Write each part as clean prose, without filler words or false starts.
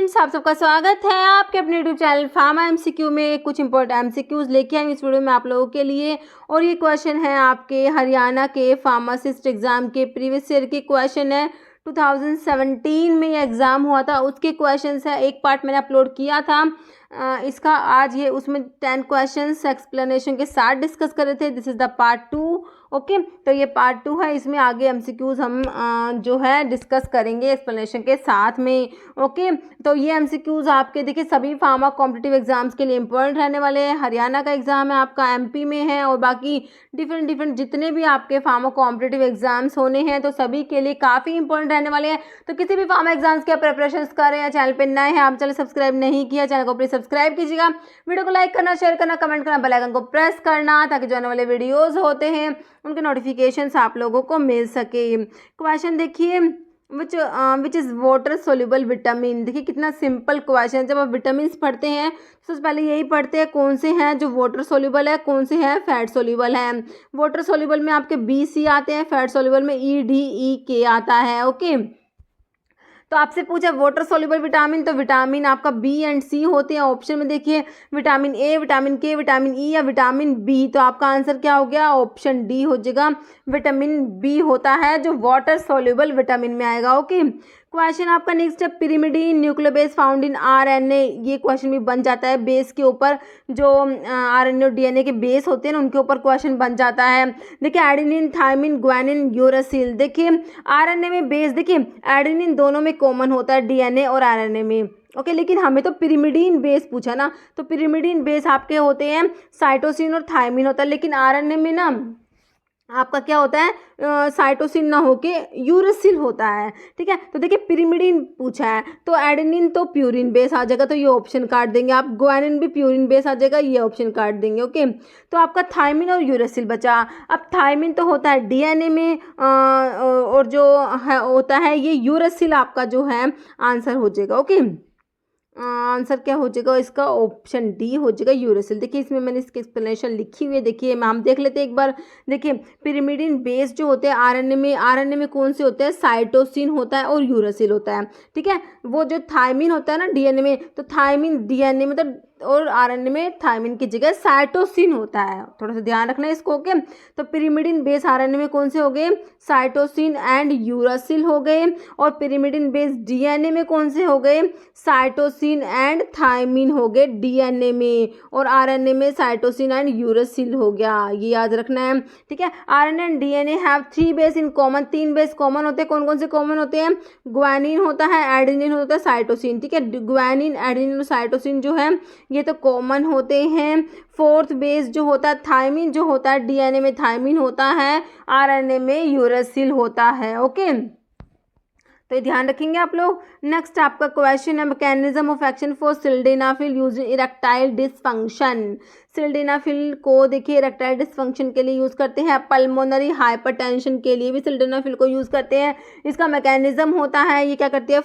Students, आप सबका स्वागत है आपके अपने यूट्यूब चैनल फार्मा एमसीक्यू में। कुछ इंपॉर्टेंट एमसीक्यूज लेके आई इस वीडियो में आप लोगों के लिए। और ये क्वेश्चन है आपके हरियाणा के फार्मासिस्ट एग्जाम के प्रीवियस ईयर के क्वेश्चन है। 2017 में ये एग्ज़ाम हुआ था, उसके क्वेश्चंस है। एक पार्ट मैंने अपलोड किया था इसका आज, ये उसमें 10 क्वेश्चंस एक्सप्लेनेशन के साथ डिस्कस कर रहे थे। This is the part 2। Okay, तो ये पार्ट 2 है। इसमें आगे एमसीक्यूज हम जो है डिस्कस करेंगे एक्सप्लेनेशन के साथ में। ओके, तो ये एमसीक्यूज आपके देखिए सभी फार्मा कॉम्पिटिटिव एग्जाम्स के लिए इंपॉर्टेंट रहने वाले हैं। हरियाणा का एग्जाम है आपका, एमपी में है, और बाकी डिफरेंट जितने भी आपके फार्मा कॉम्पिटिटिव एग्जाम्स होने हैं तो सभी के लिए काफ़ी इंपॉर्टेंट रहने वाले हैं। तो किसी भी फार्मा एग्जाम्स के प्रिपरेशन कर रहे हैं, चैनल पर नए हैं, आप चैनल सब्सक्राइब नहीं किया, चैनल को प्लीज सब्सक्राइब कीजिएगा। वीडियो को लाइक करना, शेयर करना, कमेंट करना, बेल आइकन को प्रेस करना, ताकि जो आने वाले वीडियोस होते हैं उनके नोटिफिकेशंस आप लोगों को मिल सके। क्वेश्चन देखिए, which is water soluble vitamin. देखिए कितना सिंपल क्वेश्चन। जब आप विटामिन पढ़ते हैं तो सबसे पहले यही पढ़ते हैं कौन से हैं जो वाटर सोल्यूबल है, कौन से हैं फैट सोल्यूबल है। वाटर सोल्यूबल में आपके BC आते हैं, फैट सोल्यूबल में EDEK आता है। ओके, तो आपसे पूछा वाटर सोल्यूबल विटामिन, तो विटामिन आपका B एंड C होते हैं। ऑप्शन में देखिए vitamin A, vitamin K, vitamin E या विटामिन B। तो आपका आंसर क्या हो गया? ऑप्शन डी हो जाएगा, विटामिन B होता है जो वाटर सोल्यूबल विटामिन में आएगा। ओके, क्वेश्चन आपका नेक्स्ट है, pyrimidine nucleobase found in RNA। ये क्वेश्चन भी बन जाता है बेस के ऊपर, जो RNA और DNA के बेस होते हैं ना उनके ऊपर क्वेश्चन बन जाता है। देखिए एडेनिन, थायमिन, ग्वानिन, यूरासिल। देखिए RNA में बेस, देखिए एडेनिन दोनों में कॉमन होता है, DNA और RNA में। ओके, लेकिन हमें तो पिरिमिडीन बेस पूछा ना, तो पिरिमिडीन बेस आपके होते हैं साइटोसिन और थायमिन होता है। लेकिन RNA में ना आपका क्या होता है, साइटोसिन ना होके यूरासिल होता है। ठीक है, तो देखिए पिरिमिडीन पूछा है तो एडेनिन तो प्यूरिन बेस आ जाएगा, तो ये ऑप्शन काट देंगे आप। ग्वानिन भी प्यूरिन बेस आ जाएगा, ये ऑप्शन काट देंगे। ओके, तो आपका थायमिन और यूरासिल बचा। अब थायमिन तो होता है DNA में और जो है होता है ये यूरासिल, आपका जो है आंसर हो जाएगा। ओके, आंसर क्या हो जाएगा इसका? ऑप्शन डी हो जाएगा, यूरासिल। देखिए इसमें मैंने इसकी एक्सप्लेनेशन लिखी हुई है, देखिए हम देख लेते हैं एक बार। देखिए पिरिमिडीन बेस जो होते हैं RNA में कौन से होते हैं? साइटोसिन होता है और यूरासिल होता है। ठीक है, वो जो थायमिन होता है ना DNA में, तो थायमिन DNA में तो और RNA में थायमिन की जगह साइटोसिन होता है, थोड़ा सा ध्यान रखना है इसको। ओके, तो पिरिमिडीन बेस RNA में कौन से हो गए? साइटोसिन एंड यूरासिल हो गए। और पिरिमिडीन बेस DNA में कौन से हो गए? साइटोसिन एंड थायमिन हो गए DNA में। और RNA में साइटोसिन एंड यूरासिल हो गया, ये याद रखना है। ठीक है, RNA and DNA have 3 base in common. 3 base common होते हैं। कौन कौन से कॉमन होते हैं? ग्वानिन होता है, एडेनिन होता है, साइटोसिन। ठीक है, ग्वानिन, एडेनिन और साइटोसिन जो है ये तो कॉमन होते हैं। 4th बेस जो होता है थायमिन, जो होता है DNA में थायमिन होता है, RNA में यूरासिल होता है। ओके, तो ये ध्यान रखेंगे आप लोग। नेक्स्ट आपका क्वेश्चन है, mechanism of action for sildenafil use in erectile dysfunction. Sildenafil को देखिए इरेक्टाइल डिसफंक्शन के लिए यूज़ करते हैं, पल्मोनरी हाइपरटेंशन के लिए भी सिल्डेनाफिल को यूज़ करते हैं। इसका मैकेनिज्म होता है, ये क्या करती है,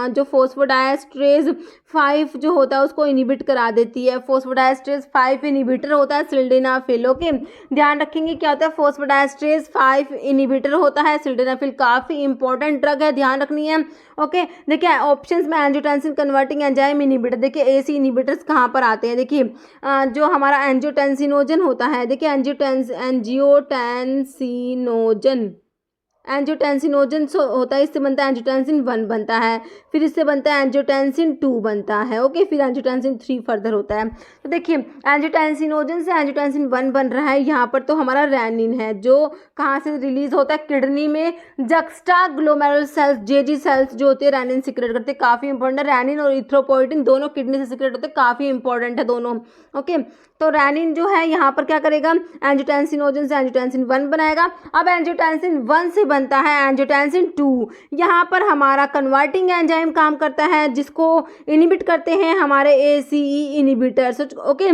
जो फोस्फोडाइएस्ट्रेज 5 जो होता है उसको इनिबिट करा देती है। फोस्फोडाइएस्ट्रेज 5 इनिबिटर होता है सिल्डेनाफिल। ओके, ध्यान रखेंगे क्या होता है, फोस्फोडाइएस्ट्रेज 5 इनिबिटर होता है सिल्डेनाफिल। काफ़ी इंपॉर्टेंट ड्रग है, ध्यान रखनी है। ओके, देखिए ऑप्शंस में एंजियोटेंसिन कन्वर्टिंग एंजाइम इनिबिटर। देखिए AC इनिबिटर्स कहाँ पर आते हैं? देखिए जो हमारा एंजियोटेंसिनोजन होता है, देखिए एंजियोटेंसिनोजन होता है, इससे बनता है एंजियोटेंसिन 1 बनता है, फिर इससे बनता है एंजियोटेंसिन 2 बनता है। ओके, फिर एंजियोटेंसिन 3 फर्दर होता है। तो देखिए एंजियोटेंसिनोजन से एंजियोटेंसिन 1 बन रहा है। यहाँ पर तो हमारा रैनिन है जो कहाँ से रिलीज होता है? किडनी में juxtaglomerular cells, JG cells जो होते हैं रैनिन सिक्रेट करते हैं। काफ़ी इंपॉर्टेंट है, रैनिन और इथ्रोपोइटिन दोनों किडनी से सिक्रेट होते हैं, काफ़ी इंपॉर्टेंट है दोनों। ओके, तो रैनिन जो है यहाँ पर क्या करेगा? एंजियोटेंसिनोजन से एंजियोटेंसिन 1 बनाएगा। अब एंजियोटेंसिन 1 से बनता है एंजियोटेंसिन 2। यहाँ पर हमारा कन्वर्टिंग एंजाइम काम करता है जिसको इनिबिट करते हैं हमारे ACE इनिबिटर्स। ओके,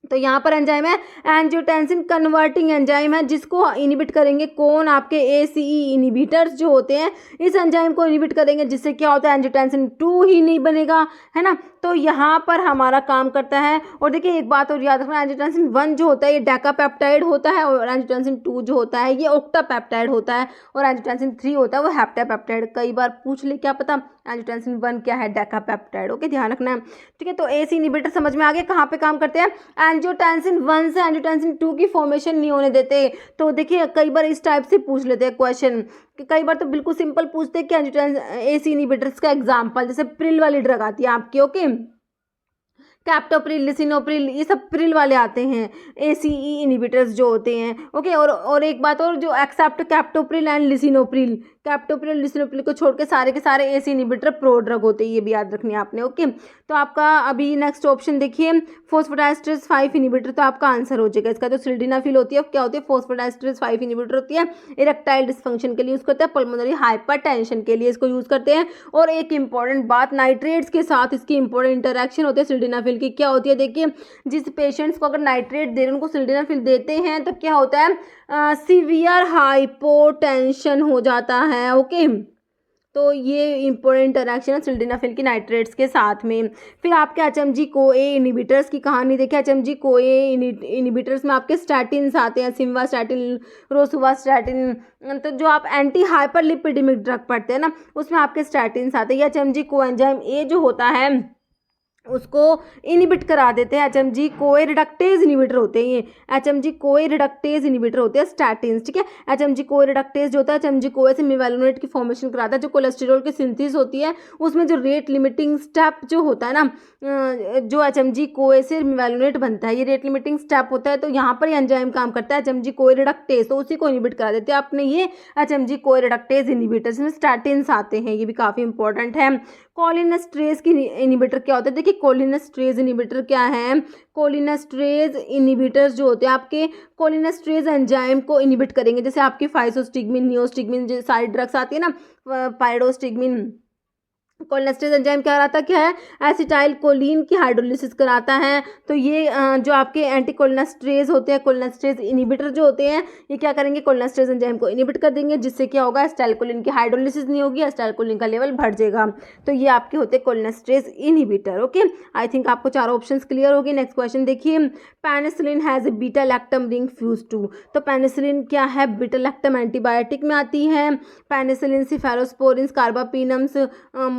तो यहाँ पर एंजाइम है एंजियोटेंसिन कन्वर्टिंग एंजाइम है, जिसको इनिबिट करेंगे कौन? आपके ACE इनिबिटर्स जो होते हैं, इस एंजाइम को इनिबिट करेंगे, जिससे क्या होता है? एंजियोटेंसिन 2 ही नहीं बनेगा, है ना। तो यहाँ पर हमारा काम करता है। और देखिए एक बात और याद रखना, एंजियोटेंसिन 1 जो होता है ये डेकापेप्टाइड होता है, और एंजियोटेंसिन 2 जो होता है ये ऑक्टापेप्टाइड होता है, और एंजियोटेंसिन 3 होता है वो हेप्टापेप्टाइड। कई बार पूछ ले क्या पता एंजियोटेंसिन 1 क्या है, डेकापेप्टाइड। ओके, ध्यान रखना है। ठीक है, तो एसी इनहिबिटर समझ में आ गया कहाँ पे काम करते हैं। एंजियोटेंसिन 1 से एंजियोटेंसिन 2 की फॉर्मेशन नहीं होने देते। तो देखिए कई बार इस टाइप से पूछ लेते हैं क्वेश्चन, कि कई बार तो बिल्कुल सिंपल पूछते हैं कि एंजियोटेंसिन एसी इनहिबिटर्स का एग्जांपल, जैसे प्रिल वाली ड्रग आती है आपकी। ओके, कैप्टोप्रिल, लिसिनोप्रिल, ये सब प्रिल वाले आते हैं, एसीई इनहिबिटर्स जो होते हैं। ओके, और एक बात और, जो except captopril and lisinopril, captopril lisinopril को छोड़ के सारे एसी इनहिबिटर प्रो ड्रग होते हैं, ये भी याद रखनी है आपने। ओके, तो आपका अभी नेक्स्ट ऑप्शन देखिए, फोस्फोडाइस्टरेज 5 इनहिबिटर, तो आपका आंसर हो जाएगा इसका। तो सिल्डेनाफिल होती है, क्या होती है, फोस्फोडाइस्टरेज 5 इनहिबिटर होती है, इरेक्टाइल डिसफंक्शन के लिए यूज करते हैं, पल्मोनरी हाइपरटेंशन के लिए इसको यूज करते हैं। और एक इंपॉर्टेंट बात, नाइट्रेट्स के साथ इसकी इंपॉर्टेंट इंटरेक्शन होती है सिल्डेनाफिल की, क्या होती है देखिए, जिस पेशेंट्स को अगर नाइट्रेट दे रहे हैं उनको सिल्डेनाफिल देते हैं तो क्या होता है, सीवियर हाइपोटेंशन हो जाता है। ओके, तो ये इंपॉर्टेंट इंटरेक्शन है सिल्डेनाफिल की नाइट्रेट्स के साथ में। फिर आपके एचएमजी कोए इनहिबिटर्स की कहानी देखिए, एचएमजी कोए इनहिबिटर्स में आपके स्टैटिन्स आते हैं, सिम्वास्टैटिन, रोसुवास्टैटिन। तो जो आप एंटी हाइपरलिपिडेमिक ड्रग पढ़ते हैं ना, उसमें आपके स्टैटिन्स आते हैं। एचएमजी कोएंजाइम ए जो होता है उसको इनहिबिट करा देते हैं, एचएमजी कोए रिडक्टेज इनहिबिटर होते हैं ये, एचएमजी कोए रिडक्टेज इनहिबिटर होते हैं स्टैटिन्स। ठीक है, एचएमजी कोए रिडक्टेज जो होता है एचएमजी कोए से मेवालोनेट की फॉर्मेशन कराता है, जो कोलेस्टेरॉल की सिंथेसिस होती है उसमें जो रेट लिमिटिंग स्टेप जो होता है ना, जो एचएमजी कोए से मेवालोनेट बनता है, ये रेट लिमिटिंग स्टेप होता है। तो यहाँ पर ये एंजाइम काम करता है एचएमजी कोए रिडक्टेज, तो उसी को इनहिबिट करा देते हैं आपने ये एचएमजी कोए रिडक्टेज इनहिबिटर, इसमें स्टैटिन्स आते हैं, ये भी काफ़ी इंपॉर्टेंट है। कोलिनेस्ट्रेज की इनहिबिटर क्या होता है देखिए, कोलिनेस्ट्रेज इनहिबिटर क्या है, कोलिनेस्ट्रेज इनहिबिटर्स जो होते हैं आपके कोलिनेस्ट्रेज एंजाइम को इनहिबिट करेंगे, जैसे आपकी फाइसोस्टिग्मिन, नियोस्टिग्मिन, जो सारी ड्रग्स आती है ना, पाइरोस्टिग्मिन। कोलिनेस्ट्रेज एंजाइम क्या कराता है, क्या है, एसिटाइल कोलिन की हाइड्रोलिसिस कराता है। तो ये जो आपके एंटी कोलिनेस्ट्रेज होते हैं, कोलिनेस्ट्रेज इनहिबिटर जो होते हैं, ये क्या करेंगे, कोलिनेस्ट्रेज एंजाइम को इनहिबिट कर देंगे, जिससे क्या होगा, एसिटाइल कोलिन की हाइड्रोलिसिस नहीं होगी, एसिटाइल कोलिन का लेवल बढ़ जाएगा। तो ये आपके होते हैं cholinesterase inhibitor. Okay, I think आपको चारों ऑप्शंस क्लियर हो गए। नेक्स्ट क्वेश्चन देखिए, penicillin has a beta lactam ring fused to. तो पेनिसिलिन क्या है, बीटा लैक्टम एंटीबायोटिक में आती है। पेनिसिलिन, सिफेलोस्पोरिन, कार्बापिनम्स,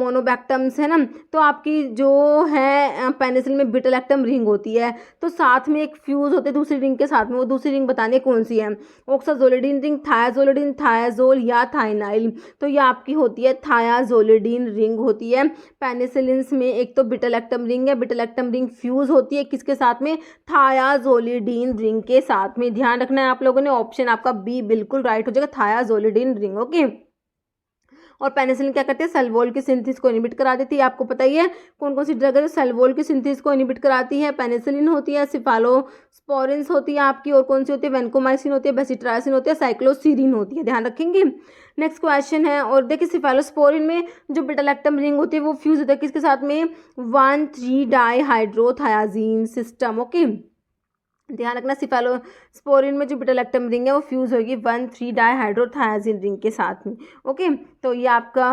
मोनोबैक्टम्स है ना। तो आपकी जो है पेनिसिलिन में बीटा लैक्टम रिंग होती है, तो साथ में एक फ्यूज होते हैं दूसरी रिंग के साथ में, वो दूसरी रिंग बतानी है कौन सी है, ऑक्साजोलिडीन रिंग, थायाजोलिडीन, थायाजोल या थाइनाइल। तो ये आपकी होती है थायाजोलिडीन रिंग होती है पेनिसिलिन में। एक तो बीटा लैक्टम रिंग है, बीटा लैक्टम रिंग फ्यूज होती है किसके साथ में, थायाजोलिडीन रिंग के साथ में। ध्यान रखना है आप लोगों ने, ऑप्शन आपका बी बिल्कुल राइट हो जाएगा, थायाजोलिडीन रिंग। ओके, और पेनिसिलिन क्या करते हैं, सल्वोल की सिंथेसिस को इनहिबिट करा देती है। आपको पता ही है कौन कौन सी ड्रग है जो सल्वोल की सिंथेसिस को इनहिबिट कराती है, पेनिसिलिन होती है, सिफालोस्पोरिन्स होती है आपकी, और कौन सी होती है, वेंकोमाइसिन होती है, बेसिट्रासिन होती है, साइक्लोसीरिन होती है, ध्यान रखेंगे। नेक्स्ट क्वेश्चन है, और देखिए सिफालोस्पोरिन में जो बीटा लैक्टम रिंग होती है वो फ्यूज होता है किसके साथ में, 1,3-डाइहाइड्रोथायाजीन सिस्टम। ओके, ध्यान रखना, सिफेलोस्पोरिन में जो बीटा लैक्टम रिंग है वो फ्यूज होगी 1,3-डाइहाइड्रोथायाजीन रिंग के साथ में। ओके, तो ये आपका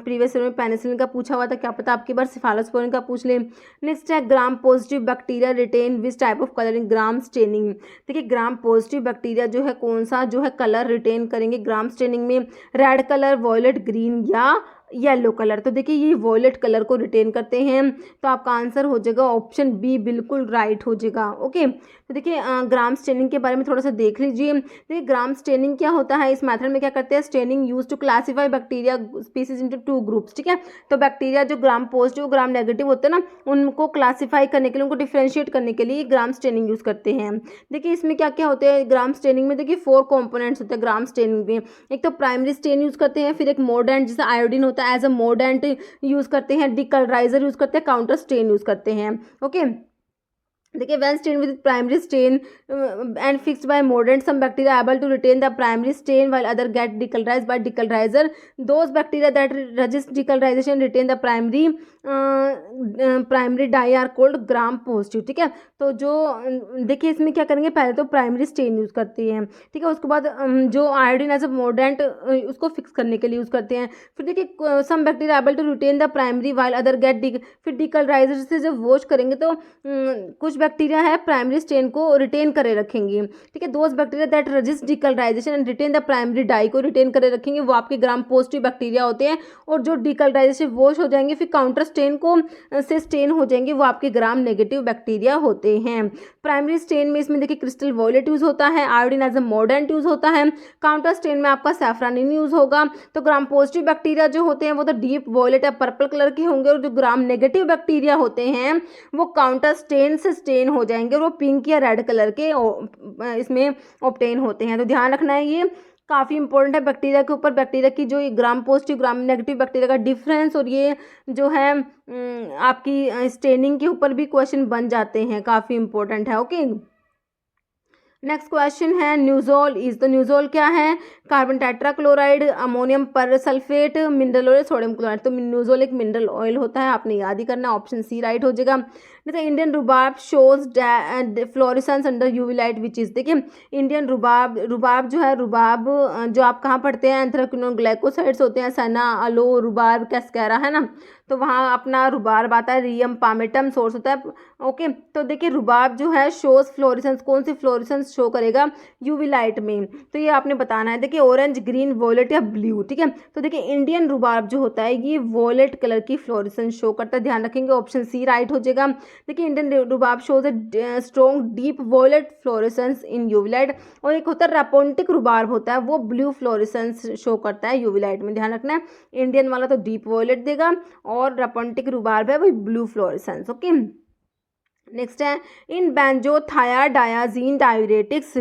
प्रीवियस ईयर में पेनिसिलिन का पूछा हुआ था, क्या पता आपकी बार सिफेलोस्पोरिन का पूछ ले। नेक्स्ट है, gram positive bacteria retain which type of colour in gram staining. देखिए ग्राम पॉजिटिव बैक्टीरिया जो है कौन सा जो है कलर रिटेन करेंगे ग्राम स्टेनिंग में, रेड कलर, वॉयलेट, ग्रीन या येलो कलर। तो देखिए ये वॉयलेट कलर को रिटेन करते हैं, तो आपका आंसर हो जाएगा ऑप्शन बी बिल्कुल राइट हो जाएगा। ओके, तो देखिए ग्राम स्टेनिंग के बारे में थोड़ा सा देख लीजिए। देखिए ग्राम स्टेनिंग क्या होता है, इस मेथड में क्या करते हैं, staining use to classify bacteria species into 2 groups. ठीक है, तो बैक्टीरिया जो ग्राम पॉजिटिव ग्राम नेगेटिव होते हैं ना, उनको क्लासीफाई करने के लिए, उनको डिफ्रेंशिएट करने के लिए ग्राम स्टेनिंग यूज करते हैं। देखिए इसमें क्या क्या होते हैं ग्राम स्टेनिंग में, देखिए 4 कॉम्पोनेंट्स होते हैं ग्राम स्टेनिंग में। एक तो प्राइमरी स्टेन यूज करते हैं, फिर एक मोर्डेंट जैसे आयोडीन होता है एज अ मोर्डेंट यूज करते हैं, डिकलराइजर यूज करते हैं, काउंटर स्टेन यूज करते हैं। ओके, देखिए when stained with primary stain and fixed by mordant, some bacteria are able to retain the primary stain while other get decolorized by decolorizer. Those bacteria that resist decolorization retain the primary dye are called gram positive। ठीक है, तो जो देखिए इसमें क्या करेंगे, पहले तो प्राइमरी स्टेन यूज़ करते हैं, ठीक है, उसके बाद जो आयोडीन एज अ मोर्डेंट उसको फिक्स करने के लिए यूज़ करते हैं। फिर देखिए some bacteria able to retain the primary while other get फिर डिकलराइजर से जब वॉश करेंगे तो कुछ बैक्टीरिया है प्राइमरी स्टेन को रिटेन करे रखेंगे, ठीक है। Those bacteria that resist decolourisation and retain the primary dye को रिटेन करे रखेंगे, वो आपके ग्राम पॉजिटिव बैक्टीरिया होते हैं। और जो डीकलराइजेशन वॉश हो जाएंगे फिर काउंटर स्टेन को से स्टेन हो जाएंगे, वो आपके ग्राम नेगेटिव बैक्टीरिया होते हैं। प्राइमरी स्टेन में इसमें देखिए क्रिस्टल वॉयलेट यूज होता है, iodine as a mordant use होता है, काउंटर स्टेन में आपका सैफ्रानिन यूज होगा। तो ग्राम पॉजिटिव बैक्टीरिया जो होते हैं वो तो डीप वॉयलेट या पर्पल कलर के होंगे, और जो ग्राम नेगेटिव बैक्टीरिया होते हैं वो काउंटर स्टेन से स्टेन हो जाएंगे, और वो पिंक या रेड कलर के इसमें ऑब्टेन होते हैं। तो ध्यान रखना है, ये काफ़ी इंपॉर्टेंट है बैक्टीरिया के ऊपर, बैक्टीरिया की जो gram positive gram negative bacteria का डिफरेंस, और ये जो है आपकी स्टेनिंग के ऊपर भी क्वेश्चन बन जाते हैं, काफ़ी इंपॉर्टेंट है। ओके, नेक्स्ट क्वेश्चन है न्यूजोल इज, तो न्यूजोल क्या है? कार्बन टेट्राक्लोराइड, अमोनियम पर sulphate, mineral oil, sodium chloride. तो न्यूजोल एक मिनरल ऑयल होता है, आपने याद ही करना, ऑप्शन सी राइट हो जाएगा। जैसे Indian rhubarb shows florescence under UV light which is, देखिए इंडियन रुबाब जो है, रुबाब जो आप कहाँ पढ़ते हैं, एंथ्राक्विनोग्लाइकोसाइड्स होते हैं, सना, अलो, रुबाब, कैस्कैरा, है ना। तो वहाँ अपना रुबाब आता है, रियम पामेटम सोर्स होता है। ओके, तो देखिए रुबाब जो है शोज फ्लोरिसेंस, कौन सी फ्लोरिसेंस शो करेगा? यूवी लाइट में। तो ये आपने बताना है, देखिए ऑरेंज, ग्रीन, वॉयलेट या ब्लू, ठीक है। तो देखिए इंडियन रुबाब जो होता है ये वॉयलेट कलर की फ्लोरिसेंस शो करता है, ध्यान रखेंगे, ऑप्शन सी राइट हो जाएगा। देखिए Indian rhubarb shows a strong deep violet fluorescence in UV light. और एक होता है रापोन्टिक रुबाब होता है, वो ब्लू फ्लोरिसेंस शो करता है यूवी लाइट में, ध्यान रखना है। इंडियन वाला तो डीप वॉयलेट देगा, और रापोन्टिक रुबाब है वो ब्लू फ्लोरिसेंस। ओके, नेक्स्ट है इन benzothiadiazine diuretics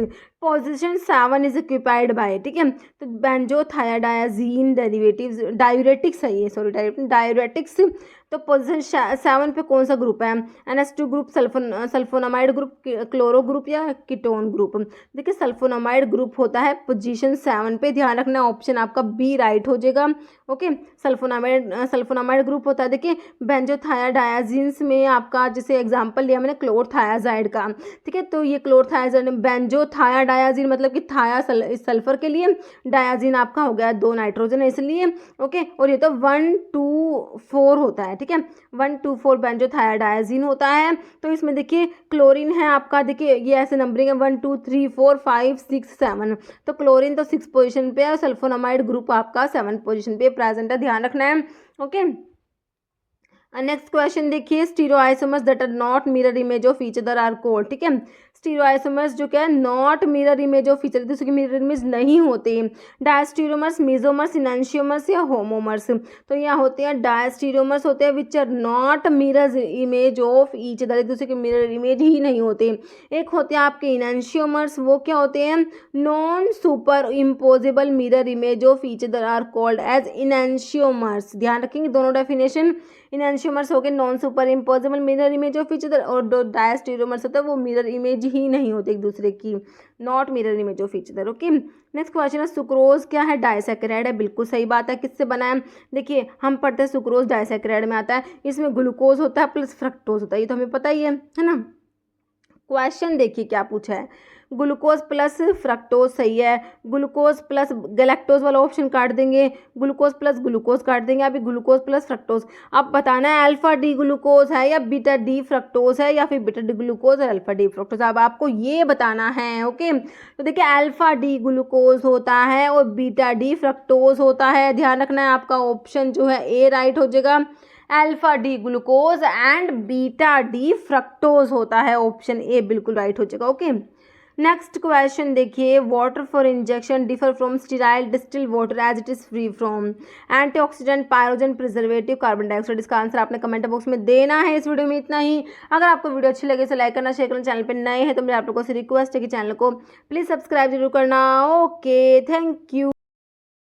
position 7 is occupied by, ठीक है। तो बेंजोथायाडायाजीन डेरिवेटिव्स डायूरेटिक्स है ये, सॉरी डायूरेटिक्स। तो पोजीशन 7 पे कौन सा ग्रुप है? NH2 group, sulphonamide group, chloro group या कीटोन ग्रुप। देखिए सल्फोनामाइड ग्रुप होता है पोजीशन 7 पे, ध्यान रखना, ऑप्शन आपका बी राइट हो जाएगा। ओके, सल्फोनामाइड ग्रुप होता है। देखिए बेंजोथायाडायाजीन्स में आपका जैसे एग्जांपल लिया मैंने क्लोरथायाजाइड का, ठीक है। तो ये क्लोरथायाजाइड, बेंजोथायाडायाजीन मतलब कि थाया सल्फर के लिए, डायाजीन आपका हो गया 2 नाइट्रोजन है इसलिए। ओके, और ये तो 1 2 4 होता है, ठीक है। 1 2 4 बेंजोथायाडायाजीन होता है। तो इसमें देखिए क्लोरीन है आपका, देखिए ये ऐसे नंबरिंग है 1 2 3 4 5 6 7। तो क्लोरीन तो 6 पोजीशन पे है, और सल्फोनामाइड ग्रुप आपका 7 पोजीशन पे प्रेजेंट है, ध्यान रखना है। ओके, नेक्स्ट क्वेश्चन देखिए stereoisomers that are not mirror image of each other are called, ठीक है। स्टीरियोआइसोमर्स जो क्या है, not mirror image of each other, दूसरे की मिरर इमेज नहीं होते। डायस्टीरियोमर्स, मेसोमर्स, इनैंशियोमर्स या होमोमर्स। तो यहाँ होते हैं डायस्टीरियोमर्स होते हैं which are not mirror image of each other, दूसरे के मिरर इमेज ही नहीं होते। एक होते हैं आपके इनैंशियोमर्स, वो क्या होते हैं? Non superimposable mirror image of each other are called as enantiomers, ध्यान रखेंगे दोनों डेफिनेशन। इनैंशियोमर्स हो गए non superimposable mirror image of each other, और जो डायस्टीरियोमर्स होता है वो मिरर इमेज ही नहीं होते एक दूसरे की, not mirror image of each other. Okay, next question है सुक्रोज क्या है? डाइसैकेराइड है, बिल्कुल सही बात है। किससे बना है? देखिए हम पढ़ते हैं सुक्रोज डाइसैकेराइड में आता है, इसमें ग्लूकोज होता है प्लस फ्रक्टोज होता है, ये तो हमें पता ही है ना। क्वेश्चन देखिए क्या पूछा है, ग्लूकोज प्लस फ्रक्टोज सही है, ग्लूकोज प्लस गैलेक्टोज वाला ऑप्शन काट देंगे, ग्लूकोज प्लस ग्लूकोज काट देंगे, अभी ग्लूकोज प्लस फ्रक्टोज। अब बताना है अल्फा डी ग्लूकोज है या बीटा डी फ्रक्टोज है, या फिर बीटा डी ग्लूकोज और अल्फा डी फ्रक्टोज, अब आपको ये बताना है। ओके, तो देखिए अल्फा डी ग्लूकोज होता है और बीटा डी फ्रक्टोज होता है, ध्यान रखना है। आपका ऑप्शन जो है ए राइट हो जाएगा, alpha D glucose and beta D fructose होता है, ऑप्शन ए बिल्कुल राइट हो जाएगा। ओके, नेक्स्ट क्वेश्चन देखिए water for injection differ from sterile distil water as it is free from antioxidant, pyrogen, preservative, carbon dioxide. इसका answer आपने comment box में देना है। इस वीडियो में इतना ही। अगर आपको वीडियो अच्छी लगे तो लाइक करना, शेयर करना, चैनल पर नए हैं तो मेरे आप लोगों से रिक्वेस्ट है कि चैनल को प्लीज़ सब्सक्राइब जरूर करना। Okay, thank you.